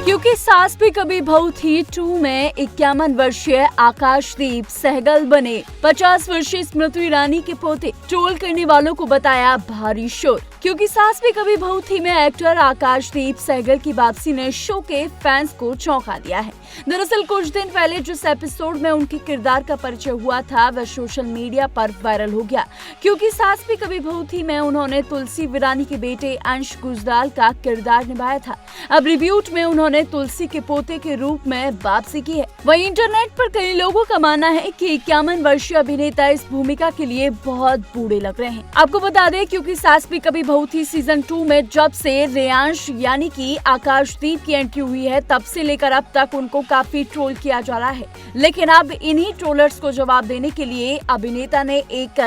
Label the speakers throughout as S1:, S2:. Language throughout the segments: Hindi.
S1: क्योंकि सास भी कभी बहू थी 2 में 51 वर्षीय आकाशदीप सहगल बने। 50 वर्षीय स्मृति ईरानी के पोते। ट्रोल करने वालों को बताया भारी शोर। क्योंकि सास भी कभी बहू थी में एक्टर आकाशदीप सहगल की वापसी ने शो के फैंस को चौंका दिया है। दरअसल कुछ दिन पहले जिस एपिसोड में उनके किरदार का परिचय हुआ था वह सोशल मीडिया पर वायरल हो गया। क्योंकि सास भी कभी बहू थी में उन्होंने तुलसी वीरानी के बेटे अंश गुजराल का किरदार निभाया था। अब रिब्यूट में उन्होंने तुलसी के पोते के रूप में वापसी की है। वहीं इंटरनेट पर कई लोगों का मानना है कि 51 वर्षीय अभिनेता इस भूमिका के लिए बहुत बूढ़े लग रहे हैं। आपको बता दें क्योंकि सास भी कभी बहू थी सीजन 2 में जब से रेयांश यानी कि आकाशदीप की एंट्री हुई है तब से लेकर अब तक उनको काफी ट्रोल किया जा रहा है। लेकिन अब इन्हीं ट्रोलर्स को जवाब देने के लिए अभिनेता ने एक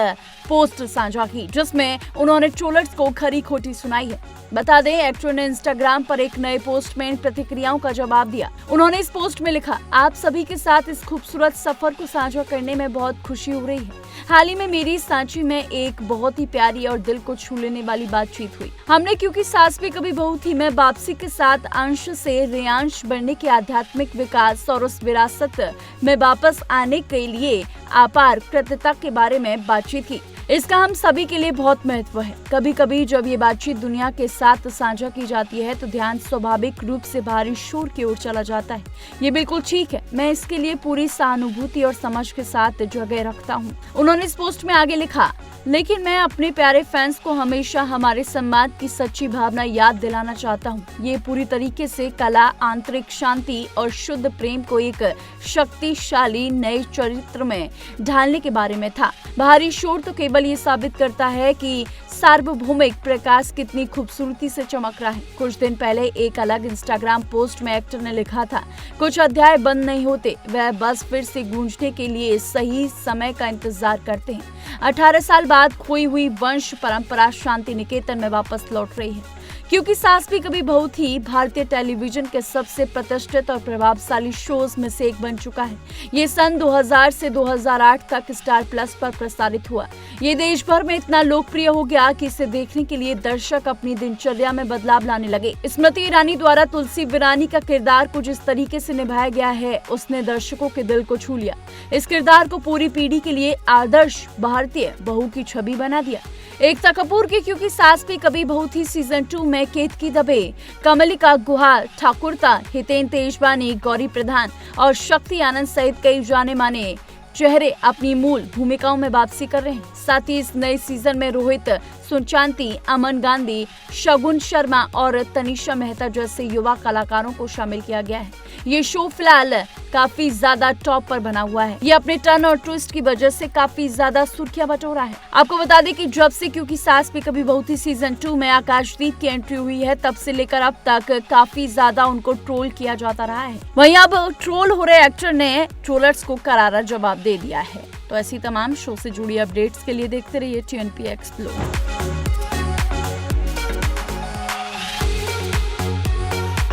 S1: पोस्ट साझा की जिसमें उन्होंने ट्रोलर्स को खरी खोटी सुनाई है। बता दें एक्टर ने इंस्टाग्राम पर एक नए पोस्ट में इन प्रतिक्रियाओं का जवाब दिया। उन्होंने इस पोस्ट में लिखा, आप सभी के साथ इस खूबसूरत सफर को साझा करने में बहुत खुशी हो रही है। हाल ही में मेरी सांची में एक बहुत ही प्यारी और दिल को छू लेने वाली बातचीत हुई। हमने क्योंकि सास भी कभी बहू थी में वापसी के साथ अंश से रेयांश बनने के आध्यात्मिक विकास और उस विरासत में वापस आने के लिए अपार कृतज्ञता के बारे में बातचीत की। इसका हम सभी के लिए बहुत महत्व है। कभी कभी जब ये बातचीत दुनिया के साथ साझा की जाती है तो ध्यान स्वाभाविक रूप से भारी शोर की ओर चला जाता है। ये बिल्कुल ठीक है, मैं इसके लिए पूरी सहानुभूति और समझ के साथ जगह रखता हूँ। उन्होंने इस पोस्ट में आगे लिखा, लेकिन मैं अपने प्यारे फैंस को हमेशा हमारे सम्मान की सच्ची भावना याद दिलाना चाहता हूँ। ये पूरी तरीके से कला, आंतरिक शांति और शुद्ध प्रेम को एक शक्तिशाली नए चरित्र में ढालने के बारे में था। भारी शोर तो केवल ये साबित करता है कि सार्वभौमिक प्रकाश कितनी खूबसूरती से चमक रहा है। कुछ दिन पहले एक अलग इंस्टाग्राम पोस्ट में एक्टर ने लिखा था, कुछ अध्याय बंद नहीं होते, वह बस फिर से गूंजने के लिए सही समय का इंतजार करते हैं। 18 साल बाद खोई हुई वंश परंपरा शांति निकेतन में वापस लौट रही है। क्योंकि सास भी कभी बहू थी भारतीय टेलीविजन के सबसे प्रतिष्ठित और प्रभावशाली शोज में से एक बन चुका है। ये सन 2000 से 2008 तक स्टार प्लस पर प्रसारित हुआ। ये देश भर में इतना लोकप्रिय हो गया कि इसे देखने के लिए दर्शक अपनी दिनचर्या में बदलाव लाने लगे। स्मृति ईरानी द्वारा तुलसी वीरानी का किरदार को जिस तरीके से निभाया गया है उसने दर्शकों के दिल को छू लिया। इस किरदार को पूरी पीढ़ी के लिए आदर्श भारतीय बहू की छवि बना दिया। एकता कपूर की क्योंकि सास भी कभी बहू थी सीजन 2 में केतकी दबे, कमलिका गुहार, ठाकुरता, हितेन तेजवानी, गौरी प्रधान और शक्ति आनंद सहित कई जाने माने चेहरे अपनी मूल भूमिकाओं में वापसी कर रहे हैं। साथ ही इस नए सीजन में रोहित सुनचांती, अमन गांधी, शगुन शर्मा और तनिषा मेहता जैसे युवा कलाकारों को शामिल किया गया है। ये शो फिलहाल काफी ज्यादा टॉप पर बना हुआ है। ये अपने टर्न और ट्विस्ट की वजह से काफी ज्यादा सुर्खियां बटोरा है। आपको बता दें कि जब से क्योंकि सास भी कभी बहू थी सीजन 2 में आकाशदीप की एंट्री हुई है तब से लेकर अब तक काफी ज्यादा उनको ट्रोल किया जाता रहा है। वहीं अब ट्रोल हो रहे एक्टर ने ट्रोलर्स को करारा जवाब दे दिया है। तो ऐसी तमाम शो से जुड़ी अपडेट्स के लिए देखते रहिए TNP एक्सप्लोर।